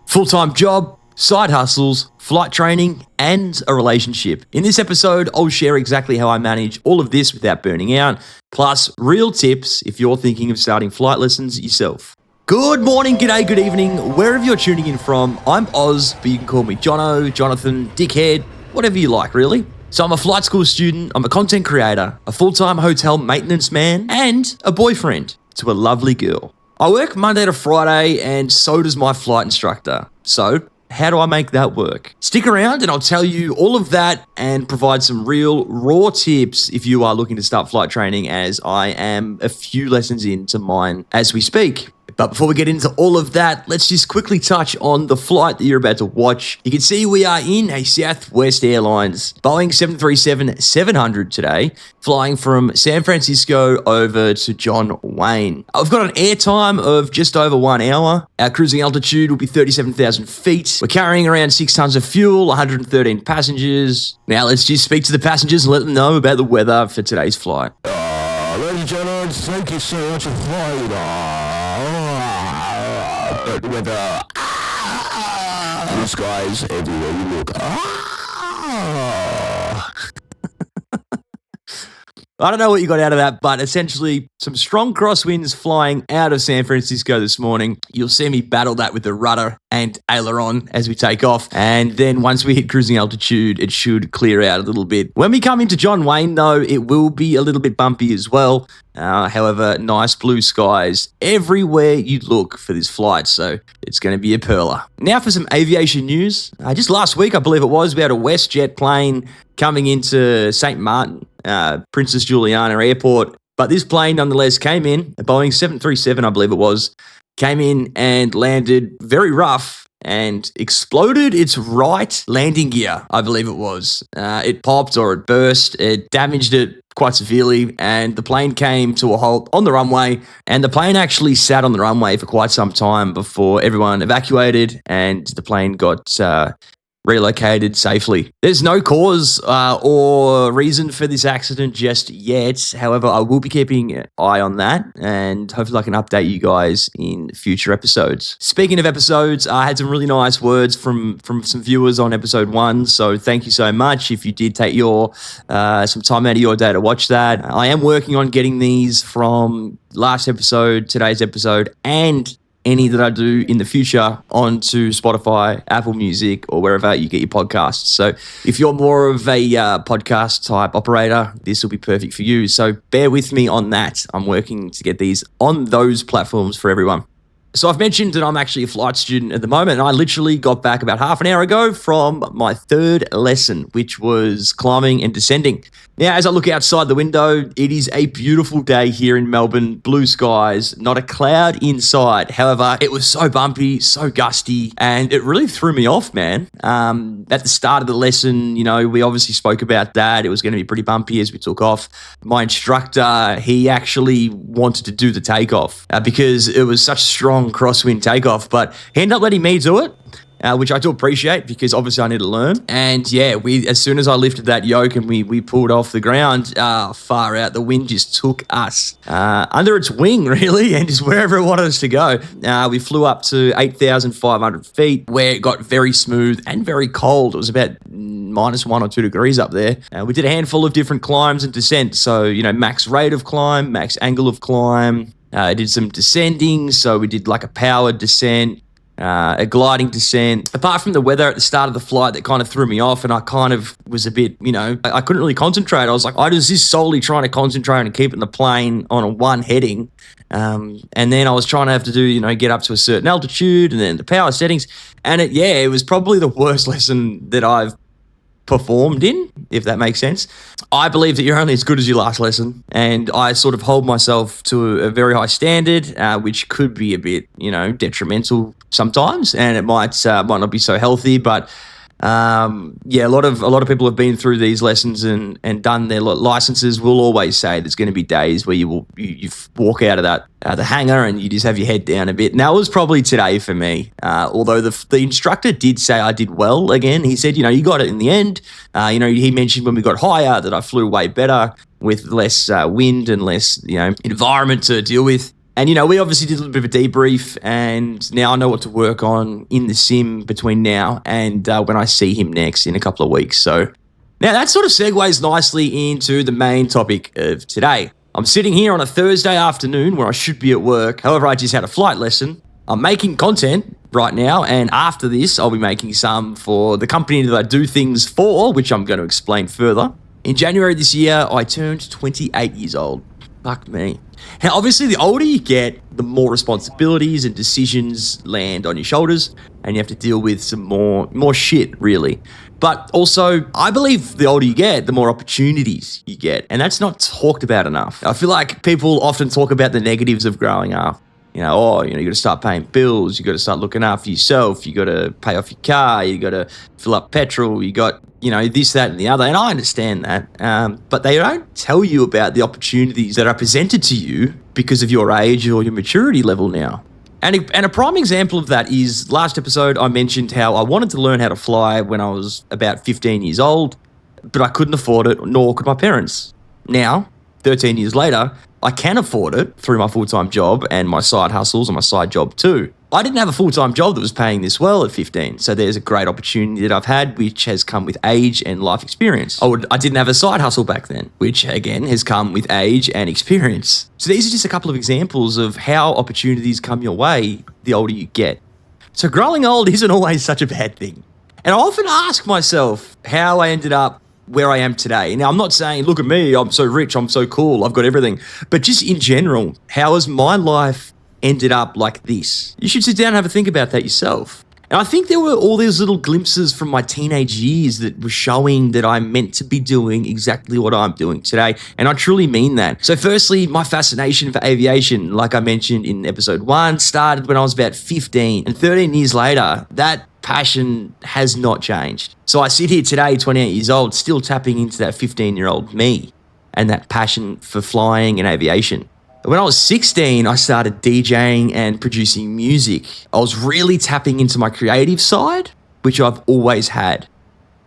full-time job, side hustles, flight training, and a relationship. In this episode, I'll share exactly how I manage all of this without burning out, plus real tips if you're thinking of starting flight lessons yourself. Good morning, g'day, good evening, wherever you're tuning in from. I'm Oz, but you can call me Jono, Jonathan, Dickhead, whatever you like, really. So I'm a flight school student, I'm a content creator, a full-time hotel maintenance man, and a boyfriend to a lovely girl. I work Monday to Friday, and so does my flight instructor. So how do I make that work? Stick around and I'll tell you all of that and provide some real raw tips if you are looking to start flight training, as I am a few lessons into mine as we speak. But before we get into all of that, let's just quickly touch on the flight that you're about to watch. You can see we are in a Southwest Airlines Boeing 737-700 today, flying from San Francisco over to John Wayne. I've got an airtime of just over 1 hour. Our cruising altitude will be 37,000 feet. We're carrying around 6 tons of fuel, 113 passengers. Now let's just speak to the passengers and let them know about the weather for today's flight. Ladies and gentlemen, thank you so much for flying. Weather. Blue skies everywhere you look. I don't know what you got out of that, but essentially some strong crosswinds flying out of San Francisco this morning. You'll see me battle that with the rudder and aileron as we take off. And then once we hit cruising altitude, it should clear out a little bit. When we come into John Wayne, though, it will be a little bit bumpy as well. However, nice blue skies everywhere you look for this flight, so it's going to be a perler. Now for some aviation news. Just last week, I believe it was, we had a WestJet plane coming into St. Martin, Princess Juliana Airport, but this plane nonetheless came in, a Boeing 737, I believe it was, came in and landed very rough and exploded its right landing gear, I believe it was. It popped or it burst, it damaged it quite severely, and the plane came to a halt on the runway, and the plane actually sat on the runway for quite some time before everyone evacuated and the plane got relocated safely. There's no cause or reason for this accident just yet. However, I will be keeping an eye on that, and hopefully I can update you guys in future episodes. Speaking of episodes, I had some really nice words from some viewers on episode 1, so thank you so much if you did take your some time out of your day to watch that. I am working on getting these from last episode, today's episode, and any that I do in the future onto Spotify, Apple Music, or wherever you get your podcasts. So if you're more of a podcast type operator, this will be perfect for you. So bear with me on that. I'm working to get these on those platforms for everyone. So I've mentioned that I'm actually a flight student at the moment, and I literally got back about half an hour ago from my third lesson, which was climbing and descending. Now, as I look outside the window, it is a beautiful day here in Melbourne, blue skies, not a cloud inside. However, it was so bumpy, so gusty, and it really threw me off, man. At the start of the lesson, you know, we obviously spoke about that. It was going to be pretty bumpy as we took off. My instructor, he actually wanted to do the takeoff because it was such strong crosswind takeoff, but he ended up letting me do it, which I do appreciate because obviously I need to learn. And yeah, as soon as I lifted that yoke and we pulled off the ground, far out, the wind just took us under its wing, really, and just wherever it wanted us to go. We flew up to 8,500 feet, where it got very smooth and very cold. It was about -1 or 2 degrees up there. We did a handful of different climbs and descents, so, you know, max rate of climb, max angle of climb. I did some descending, so we did like a powered descent, a gliding descent. Apart from the weather at the start of the flight that kind of threw me off, and I kind of was a bit, you know, I couldn't really concentrate. I was like, I was just solely trying to concentrate and keeping the plane on a one heading. And then I was trying to have to do, you know, get up to a certain altitude and then the power settings. And it was probably the worst lesson that I've performed in, if that makes sense. I believe that you're only as good as your last lesson, and I sort of hold myself to a very high standard, which could be a bit, you know, detrimental sometimes, and it might not be so healthy. But a lot of people have been through these lessons and done their licenses will always say there's going to be days where you walk out of that the hangar and you just have your head down a bit. And that was probably today for me. Although the instructor did say I did well again. He said, you got it in the end. He mentioned when we got higher that I flew way better with less wind and less, environment to deal with. And, we obviously did a little bit of a debrief, and now I know what to work on in the sim between now and when I see him next in a couple of weeks. So now that sort of segues nicely into the main topic of today. I'm sitting here on a Thursday afternoon where I should be at work. However, I just had a flight lesson. I'm making content right now, and after this, I'll be making some for the company that I do things for, which I'm going to explain further. In January this year, I turned 28 years old. Fuck me. Now, obviously, the older you get, the more responsibilities and decisions land on your shoulders, and you have to deal with some more shit, really. But also, I believe the older you get, the more opportunities you get, and that's not talked about enough. I feel like people often talk about the negatives of growing up. You got to start paying bills, you got to start looking after yourself, you got to pay off your car, you got to fill up petrol, you got, this, that, and the other. And I understand that. But they don't tell you about the opportunities that are presented to you because of your age or your maturity level now. And a prime example of that is last episode, I mentioned how I wanted to learn how to fly when I was about 15 years old, but I couldn't afford it, nor could my parents. Now, 13 years later, I can afford it through my full-time job and my side hustles and my side job too. I didn't have a full-time job that was paying this well at 15, so there's a great opportunity that I've had, which has come with age and life experience. I didn't have a side hustle back then, which again has come with age and experience. So these are just a couple of examples of how opportunities come your way the older you get. So growing old isn't always such a bad thing. And I often ask myself how I ended up where I am today. Now, I'm not saying, look at me, I'm so rich, I'm so cool, I've got everything. But just in general, how has my life ended up like this? You should sit down and have a think about that yourself. And I think there were all these little glimpses from my teenage years that were showing that I'm meant to be doing exactly what I'm doing today. And I truly mean that. So firstly, my fascination for aviation, like I mentioned in episode 1, started when I was about 15. And 13 years later, that passion has not changed. So I sit here today, 28 years old, still tapping into that 15-year-old me and that passion for flying and aviation. When I was 16, I started DJing and producing music. I was really tapping into my creative side, which I've always had.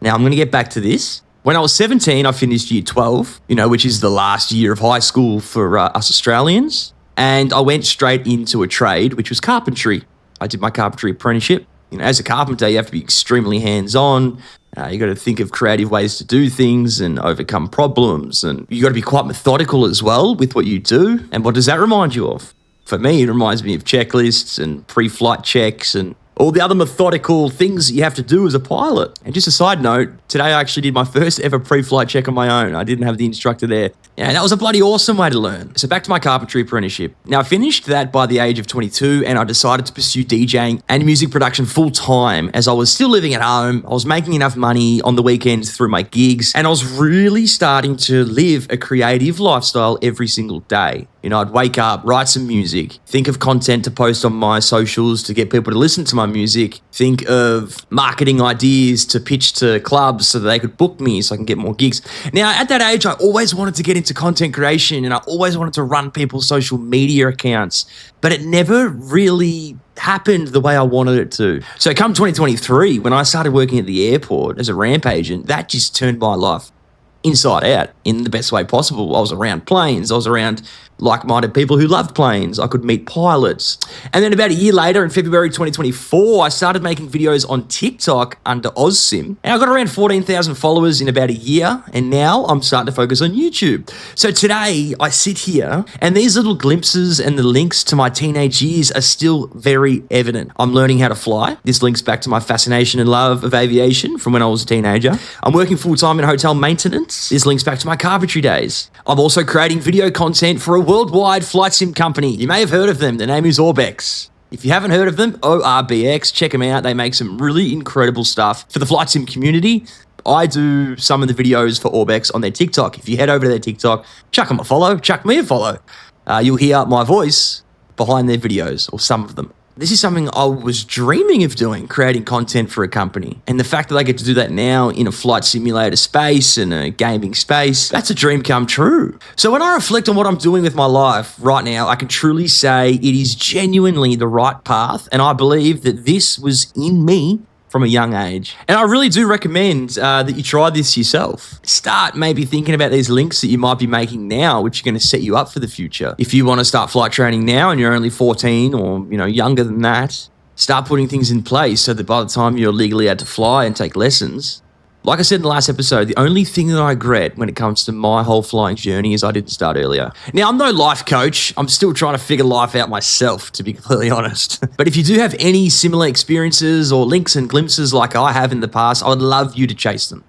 Now, I'm going to get back to this. When I was 17, I finished year 12, which is the last year of high school for us Australians. And I went straight into a trade, which was carpentry. I did my carpentry apprenticeship. As a carpenter, you have to be extremely hands-on. You got to think of creative ways to do things and overcome problems. And you got to be quite methodical as well with what you do. And what does that remind you of? For me, it reminds me of checklists and pre-flight checks and all the other methodical things you have to do as a pilot. And just a side note, today I actually did my first ever pre-flight check on my own. I didn't have the instructor there. Yeah, that was a bloody awesome way to learn. So back to my carpentry apprenticeship. Now, I finished that by the age of 22 and I decided to pursue DJing and music production full time as I was still living at home. I was making enough money on the weekends through my gigs and I was really starting to live a creative lifestyle every single day. I'd wake up, write some music, think of content to post on my socials to get people to listen to my music, think of marketing ideas to pitch to clubs so that they could book me so I can get more gigs. Now, at that age, I always wanted to get into content creation and I always wanted to run people's social media accounts, but it never really happened the way I wanted it to. So come 2023, when I started working at the airport as a ramp agent, that just turned my life inside out in the best way possible. I was around planes. I was around like-minded people who loved planes. I could meet pilots. And then about a year later, in February 2024, I started making videos on TikTok under OzSim. And I got around 14,000 followers in about a year. And now I'm starting to focus on YouTube. So today I sit here and these little glimpses and the links to my teenage years are still very evident. I'm learning how to fly. This links back to my fascination and love of aviation from when I was a teenager. I'm working full-time in hotel maintenance. This links back to my carpentry days. I'm also creating video content for a worldwide flight sim company. You may have heard of them. Their name is Orbex. If you haven't heard of them, ORBX, check them out. They make some really incredible stuff for the flight sim community. I do some of the videos for Orbex on their TikTok. If you head over to their TikTok, chuck them a follow, chuck me a follow. You'll hear my voice behind their videos, or some of them. This is something I was dreaming of doing, creating content for a company. And the fact that I get to do that now in a flight simulator space and a gaming space, that's a dream come true. So when I reflect on what I'm doing with my life right now, I can truly say it is genuinely the right path. And I believe that this was in me from a young age. And I really do recommend that you try this yourself. Start maybe thinking about these links that you might be making now, which are going to set you up for the future. If you want to start flight training now and you're only 14 or, younger than that, start putting things in place so that by the time you're legally able to fly and take lessons, like I said in the last episode, the only thing that I regret when it comes to my whole flying journey is I didn't start earlier. Now, I'm no life coach. I'm still trying to figure life out myself, to be completely honest. But if you do have any similar experiences or links and glimpses like I have in the past, I would love you to chase them.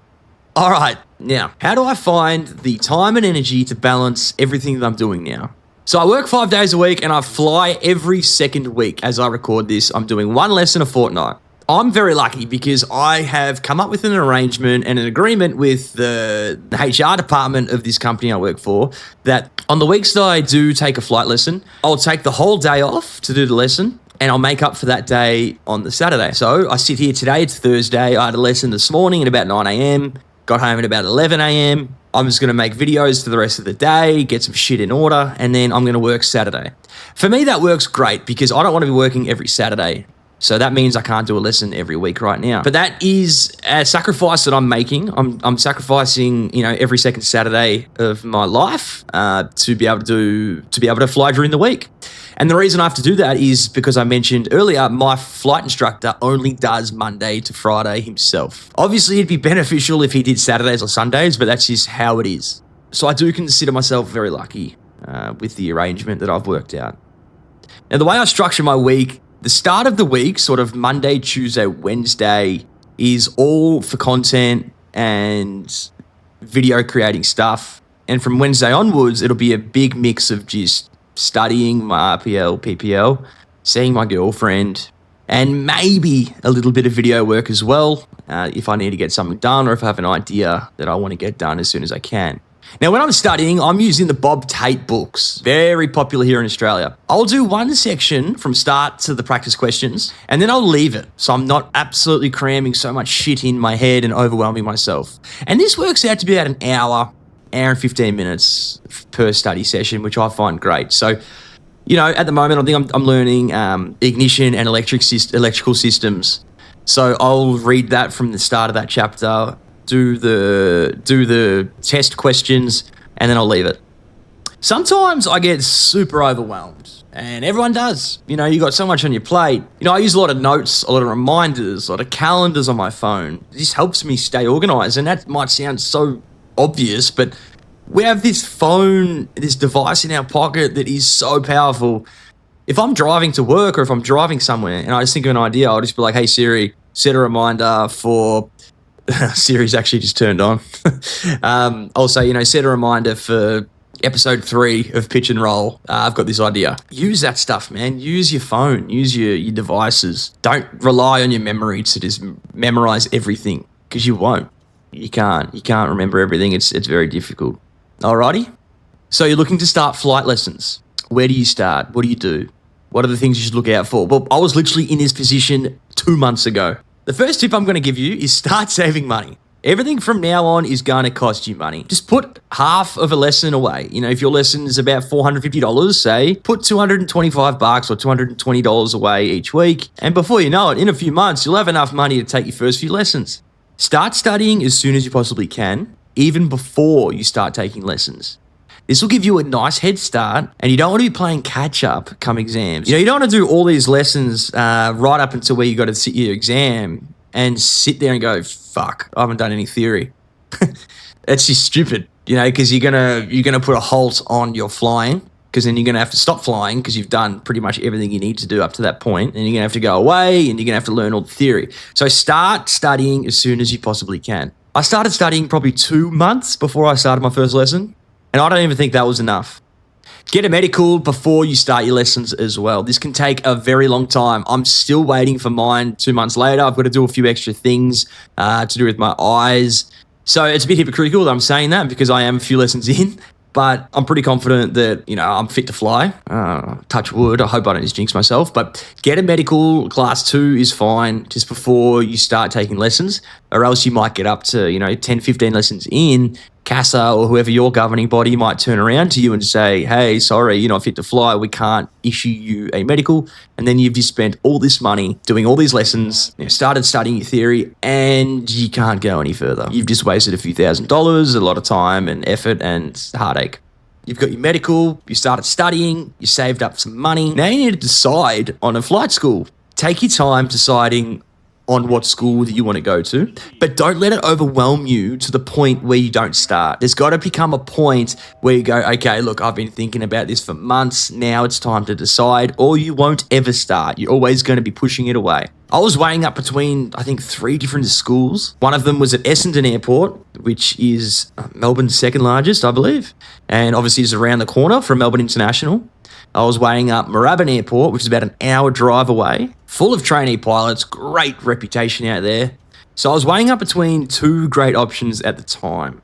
All right, now, how do I find the time and energy to balance everything that I'm doing now? So I work 5 days a week and I fly every second week. As I record this, I'm doing one lesson a fortnight. I'm very lucky because I have come up with an arrangement and an agreement with the HR department of this company I work for that on the weeks that I do take a flight lesson, I'll take the whole day off to do the lesson and I'll make up for that day on the Saturday. So I sit here today, it's Thursday, I had a lesson this morning at about 9 a.m, got home at about 11 a.m. I'm just going to make videos for the rest of the day, get some shit in order, and then I'm going to work Saturday. For me, that works great because I don't want to be working every Saturday. So that means I can't do a lesson every week right now. But that is a sacrifice that I'm making. I'm sacrificing, every second Saturday of my life to be able to fly during the week. And the reason I have to do that is because I mentioned earlier, my flight instructor only does Monday to Friday himself. Obviously, it'd be beneficial if he did Saturdays or Sundays, but that's just how it is. So I do consider myself very lucky with the arrangement that I've worked out. Now, the way I structure my week, the start of the week, sort of Monday, Tuesday, Wednesday, is all for content and video creating stuff. And from Wednesday onwards, it'll be a big mix of just studying my RPL PPL, seeing my girlfriend, and maybe a little bit of video work as well, if I need to get something done or if I have an idea that I want to get done as soon as I can. Now, when I'm studying, I'm using the Bob Tate books, very popular here in Australia. I'll do one section from start to the practice questions, and then I'll leave it, so I'm not absolutely cramming so much shit in my head and overwhelming myself. And this works out to be about an hour and 15 minutes per study session, which I find great. So, at the moment, I think I'm learning ignition and electrical systems. So I'll read that from the start of that chapter, do the test questions, and then I'll leave it. Sometimes I get super overwhelmed, and everyone does. You got so much on your plate. I use a lot of notes, a lot of reminders, a lot of calendars on my phone. This helps me stay organized, and that might sound so obvious, but we have this phone, this device in our pocket that is so powerful. If I'm driving to work or if I'm driving somewhere and I just think of an idea, I'll just be like, hey Siri, set a reminder for... Siri's actually just turned on. I'll say, set a reminder for episode 3 of Pitch and Roll. I've got this idea. Use that stuff, man. Use your phone. Use your devices. Don't rely on your memory to just memorize everything, because you won't. You can't remember everything. It's very difficult. Alrighty? So you're looking to start flight lessons. Where do you start? What do you do? What are the things you should look out for? Well, I was literally in this position 2 months ago. The first tip I'm going to give you is start saving money. Everything from now on is going to cost you money. Just put half of a lesson away. If your lesson is about $450, say, put $225 or $220 away each week. And before you know it, in a few months, you'll have enough money to take your first few lessons. Start studying as soon as you possibly can, even before you start taking lessons. This will give you a nice head start, and you don't want to be playing catch up come exams. You don't want to do all these lessons right up until where you got to sit your exam and sit there and go, fuck, I haven't done any theory. That's just stupid, because you're gonna put a halt on your flying, because then you're gonna have to stop flying because you've done pretty much everything you need to do up to that point, and you're gonna have to go away and you're gonna have to learn all the theory. So start studying as soon as you possibly can. I started studying probably 2 months before I started my first lesson. And I don't even think that was enough. Get a medical before you start your lessons as well. This can take a very long time. I'm still waiting for mine 2 months later. I've got to do a few extra things to do with my eyes. So it's a bit hypocritical that I'm saying that because I am a few lessons in, but I'm pretty confident that, I'm fit to fly. Touch wood. I hope I don't just jinx myself, but get a medical. Class 2 is fine just before you start taking lessons, or else you might get up to, 10, 15 lessons in CASA or whoever your governing body might turn around to you and say, hey, sorry, you're not fit to fly. We can't issue you a medical. And then you've just spent all this money doing all these lessons, started studying your theory, and you can't go any further. You've just wasted a few $1,000s, a lot of time and effort and heartache. You've got your medical, you started studying, you saved up some money. Now you need to decide on a flight school. Take your time deciding on what school that you want to go to, but don't let it overwhelm you to the point where you don't start. There's got to become a point where you go, okay, look, I've been thinking about this for months. Now it's time to decide, or you won't ever start. You're always going to be pushing it away. I was weighing up between, I think, 3 different schools. One of them was at Essendon Airport, which is Melbourne's second largest, I believe, and obviously is around the corner from Melbourne International. I was weighing up Moorabbin Airport, which is about an hour drive away, full of trainee pilots, great reputation out there. So I was weighing up between 2 great options at the time.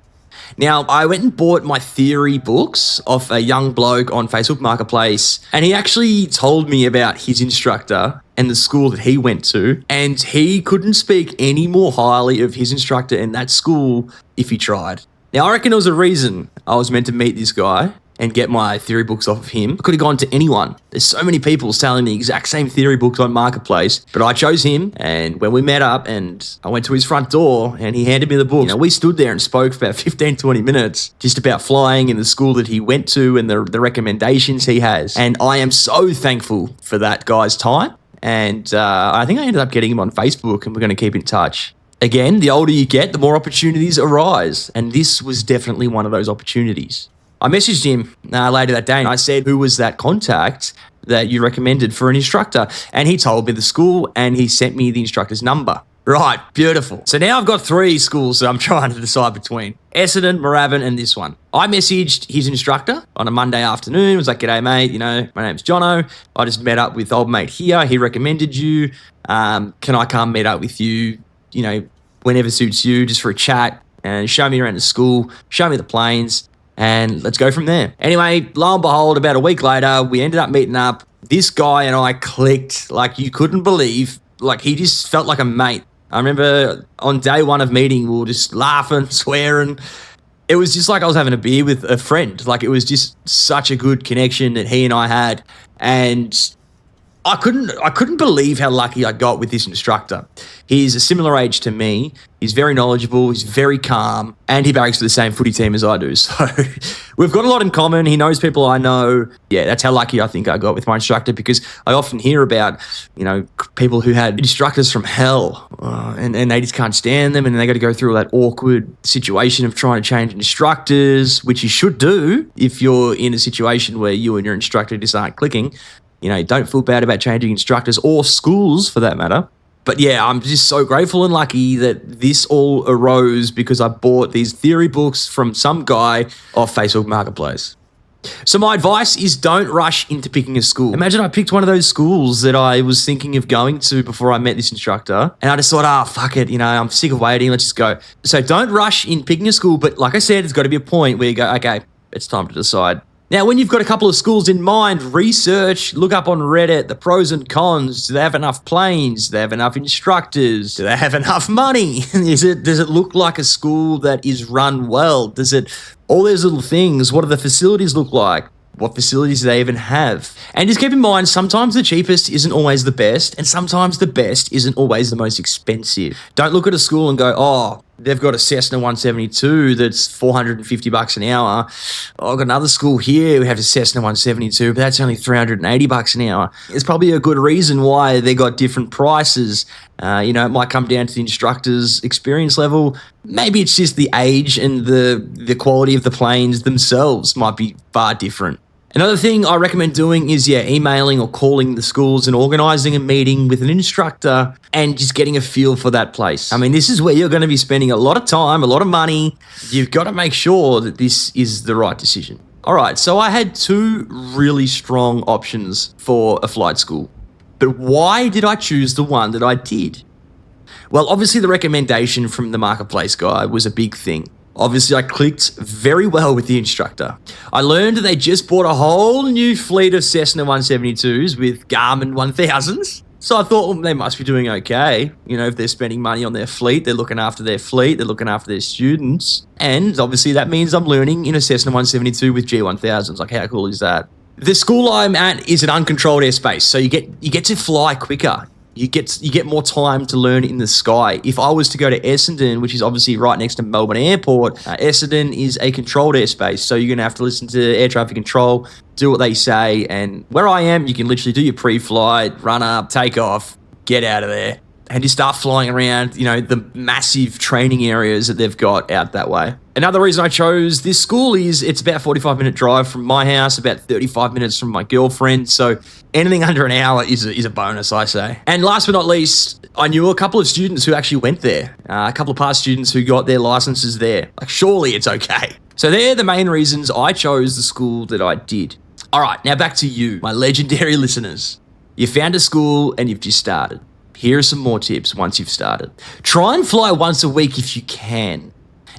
Now, I went and bought my theory books off a young bloke on Facebook Marketplace, and he actually told me about his instructor and the school that he went to, and he couldn't speak any more highly of his instructor in that school if he tried. Now, I reckon there was a reason I was meant to meet this guy and get my theory books off of him. I could have gone to anyone. There's so many people selling the exact same theory books on Marketplace, but I chose him. And when we met up and I went to his front door and he handed me the book, we stood there and spoke for about 15, 20 minutes just about flying in the school that he went to and the recommendations he has. And I am so thankful for that guy's time. And I think I ended up getting him on Facebook, and we're going to keep in touch. Again, the older you get, the more opportunities arise. And this was definitely one of those opportunities. I messaged him later that day and I said, who was that contact that you recommended for an instructor? And he told me the school and he sent me the instructor's number. Right, beautiful. So now I've got 3 schools that I'm trying to decide between. Essendon, Moorabbin, and this one. I messaged his instructor on a Monday afternoon. Was like, g'day, mate. My name's Jono. I just met up with old mate here. He recommended you. Can I come meet up with you, whenever suits you, just for a chat and show me around the school, show me the planes, and let's go from there. Anyway, lo and behold, about a week later, we ended up meeting up. This guy and I clicked like you couldn't believe. Like, he just felt like a mate. I remember on day 1 of meeting, we were just laughing, swearing. It was just like I was having a beer with a friend. Like, it was just such a good connection that he and I had. And I couldn't believe how lucky I got with this instructor. He's a similar age to me. He's very knowledgeable. He's very calm, and he barracks for the same footy team as I do. So we've got a lot in common. He knows people I know. Yeah, that's how lucky I think I got with my instructor, because I often hear about, people who had instructors from hell and they just can't stand them, and they got to go through all that awkward situation of trying to change instructors, which you should do if you're in a situation where you and your instructor just aren't clicking. Don't feel bad about changing instructors or schools for that matter. But yeah, I'm just so grateful and lucky that this all arose because I bought these theory books from some guy off Facebook Marketplace. So my advice is don't rush into picking a school. Imagine I picked one of those schools that I was thinking of going to before I met this instructor, and I just thought, fuck it, I'm sick of waiting, let's just go. So don't rush in picking a school, but like I said, there's got to be a point where you go, okay, it's time to decide. Now, when you've got a couple of schools in mind, research, look up on Reddit, the pros and cons. Do they have enough planes? Do they have enough instructors? Do they have enough money? Does it look like a school that is run well? All those little things, what do the facilities look like? What facilities do they even have? And just keep in mind, sometimes the cheapest isn't always the best, and sometimes the best isn't always the most expensive. Don't look at a school and go, they've got a Cessna 172 that's $450 an hour. I've got another school here who have a Cessna 172, but that's only $380 an hour. There's probably a good reason why they got different prices. It might come down to the instructor's experience level. Maybe it's just the age and the quality of the planes themselves might be far different. Another thing I recommend doing is, emailing or calling the schools and organising a meeting with an instructor and just getting a feel for that place. I mean, this is where you're going to be spending a lot of time, a lot of money. You've got to make sure that this is the right decision. All right, so I had 2 really strong options for a flight school. But why did I choose the one that I did? Well, obviously the recommendation from the Marketplace guy was a big thing. Obviously, I clicked very well with the instructor. I learned that they just bought a whole new fleet of Cessna 172s with Garmin 1000s. So I thought, well, they must be doing okay. You know, if they're spending money on their fleet, they're looking after their fleet, they're looking after their students. And obviously that means I'm learning in a Cessna 172 with G1000s. Like, how cool is that? The school I'm at is an uncontrolled airspace, so you get to fly quicker. You get more time to learn in the sky. If I was to go to Essendon, which is obviously right next to Melbourne Airport, Essendon is a controlled airspace, so you're going to have to listen to air traffic control, do what they say, and where I am, you can literally do your pre-flight, run up, take off, get out of there, and just start flying around, you know, the massive training areas that they've got out that way. Another reason I chose this school is it's about a 45-minute drive from my house, about 35 minutes from my girlfriend, so anything under an hour is a bonus, I say. And last but not least, I knew a couple of students who actually went there, a couple of past students who got their licenses there. Like, surely it's okay. So they're the main reasons I chose the school that I did. All right, now back to you, my legendary listeners. You found a school and you've just started. Here are some more tips once you've started. Try and fly once a week if you can.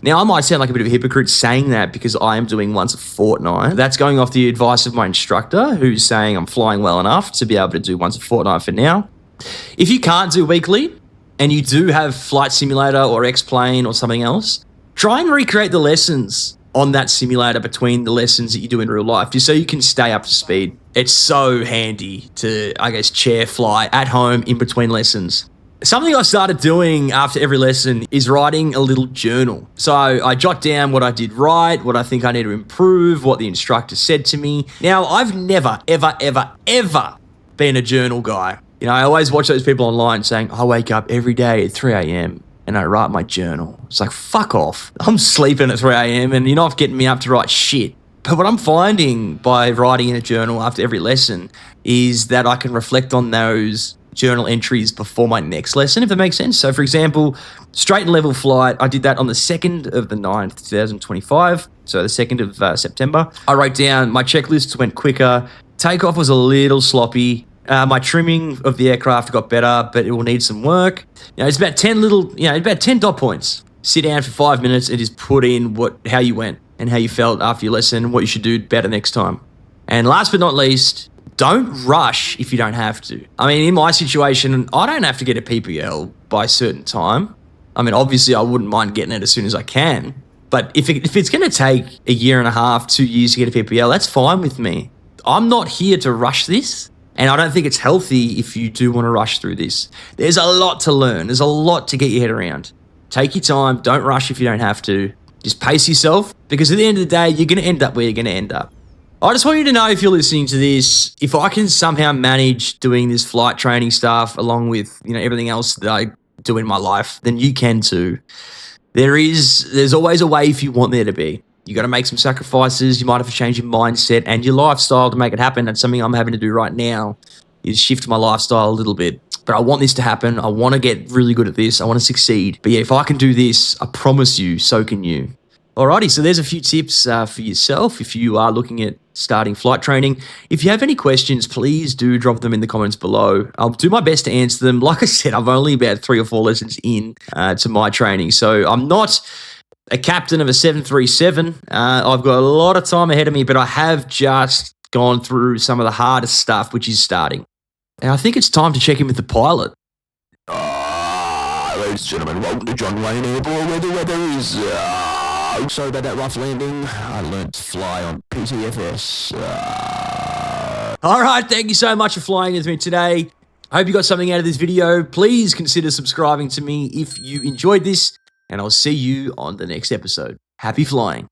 Now, I might sound like a bit of a hypocrite saying that because I am doing once a fortnight. That's going off the advice of my instructor, who's saying I'm flying well enough to be able to do once a fortnight for now. If you can't do weekly and you do have Flight Simulator or X-Plane or something else, try and recreate the lessons on that simulator between the lessons that you do in real life, just so you can stay up to speed. It's so handy to, I guess, chair fly at home in between lessons. Something I started doing after every lesson is writing a little journal. So I jot down what I did right, what I think I need to improve, what the instructor said to me. Now, I've never, ever, ever, ever been a journal guy. You know, I always watch those people online saying, I wake up every day at 3 a.m. and I write my journal. It's like, fuck off. I'm sleeping at 3 a.m. and you're not getting me up to write shit. But what I'm finding by writing in a journal after every lesson is that I can reflect on those journal entries before my next lesson, if that makes sense. So, for example, straight and level flight, I did that on the 2nd of the 9th, 2025, so the 2nd of September. I wrote down my checklists went quicker, takeoff was a little sloppy, my trimming of the aircraft got better, but it will need some work. You know, it's about 10 dot points. Sit down for 5 minutes and just put in how you went and how you felt after your lesson and what you should do better next time. And last but not least, don't rush if you don't have to. I mean, in my situation, I don't have to get a PPL by a certain time. I mean, obviously, I wouldn't mind getting it as soon as I can. But if it's going to take a year and a half, 2 years to get a PPL, that's fine with me. I'm not here to rush this. And I don't think it's healthy if you do want to rush through this. There's a lot to learn. There's a lot to get your head around. Take your time. Don't rush if you don't have to. Just pace yourself, because at the end of the day, you're going to end up where you're going to end up. I just want you to know, if you're listening to this, if I can somehow manage doing this flight training stuff along with, you know, everything else that I do in my life, then you can too. There's always a way if you want there to be. You got to make some sacrifices. You might have to change your mindset and your lifestyle to make it happen. That's something I'm having to do right now, is shift my lifestyle a little bit. But I want this to happen. I want to get really good at this. I want to succeed. But yeah, if I can do this, I promise you, so can you. Alrighty, so there's a few tips for yourself if you are looking at starting flight training. If you have any questions, please do drop them in the comments below. I'll do my best to answer them. Like I said, I'm only about 3 or 4 lessons in to my training, so I'm not a captain of a 737. I've got a lot of time ahead of me, but I have just gone through some of the hardest stuff, which is starting. And I think it's time to check in with the pilot. Ladies and gentlemen, welcome to John Wayne Airport, where the weather is... sorry about that rough landing. I learned to fly on PTFS. All right, thank you so much for flying with me today. I hope you got something out of this video. Please consider subscribing to me if you enjoyed this, and I'll see you on the next episode. Happy flying.